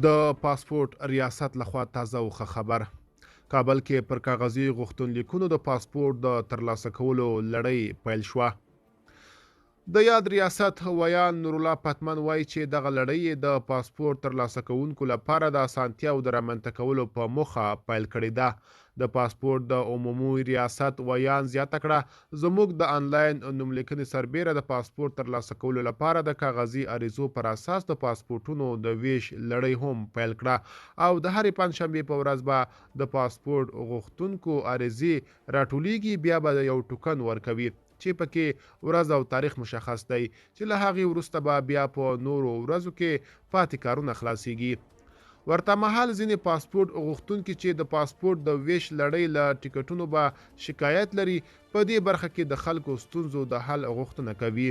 د پاسپورت ریاست لخوا تازه وخه خبر. کابل کې پر کاغذي غوښتنلیکونو د پاسپورت د ترلاسه کولو لړۍ پیل شوه. د یاد ریاست ویان نورالله پتمن وایي چې دغه لړۍ د پاسپورت ترلاسه کوونکو لپاره د اسانتیاو د رامنځته کولو په موخه پیل کړې ده. د پاسپورت د عمومي ریاست ویان زیاته کړه، زموږ د انلاین نوملیکنې سربیره د پاسپورت ترلاسه کولو لپاره د کاغذي عریضو پر اساس د پاسپورتونو د ویش لړۍ هم پیل کړه او د هرې پنجشنبې په ورځ به د پاسپورت غوښتونکو عریضې راټولیږي، بیا به یو ټوکن ورکوي چې پکې ورځ او تاریخ مشخص دی چې له هغې وروسته به بیا په نورو ورځو کې پاتې کارونه خلاصیږي. ورته مهال ځینې پاسپورت غوښتونکي چې د پاسپورت د ویش لړۍ له ټکټونو به شکایت لري، په دې برخه کې د خلکو ستونزو د حل غوښتنه کوي.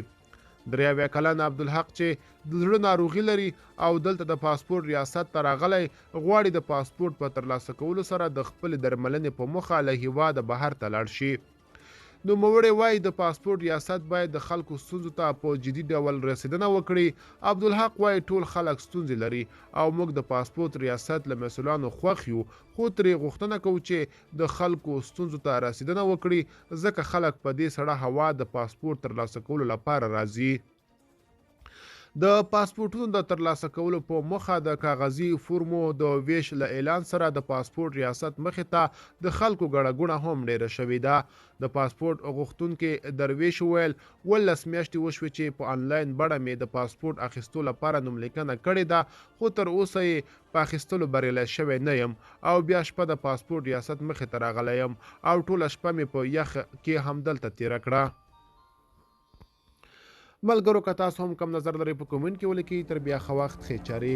83 کلن عبدالحق چې د زړه ناروغي لري او دلته د پاسپورت ریاست ته راغلی، غواړي د پاسپورت په ترلاسه کولو سره د خپل درملنې په موخه له هیواده بهر ته لاړ شي. نوموړی وایي د پاسپورت ریاست باید د خلکو ستونزو ته په جدي ډول رسیدنه وکړي. عبدالحق وایي ټول خلک ستونزې لري او موږ د پاسپورت ریاست له مسؤلانو خوښ یو، خو ترې غوښتنه کوو چې د خلکو ستونزو ته رسیدنه وکړي، ځکه خلک په دې سړه هوا د پاسپورت ترلاسه کولو لپاره راځي. د پاسپورتونو د ترلاسه کولو په موخه د کاغذي فورمو د ویش له اعلان سره د پاسپورت ریاست مخې ته د خلکو ګڼه ګوڼه هم ډیره شوې ده. د پاسپورت غوښتونکي درویش ویل 18 میاشتې وشوې چې په انلاین بڼه مې د پاسپورت اخیستو لپاره نوملیکنه کړې ده، خو تر اوسه یې په اخیستلو بریالی شوی نه یم او بیا شپه د پاسپورت ریاست مخې ته راغلی یم او ټوله شپه مې په یخ کې همدلته تیره کړه. ملګرو که تاسو هم کم نظر لرئ په کومنټ کې ولیکئ. تر بیا ښه وخت، ښې چارې.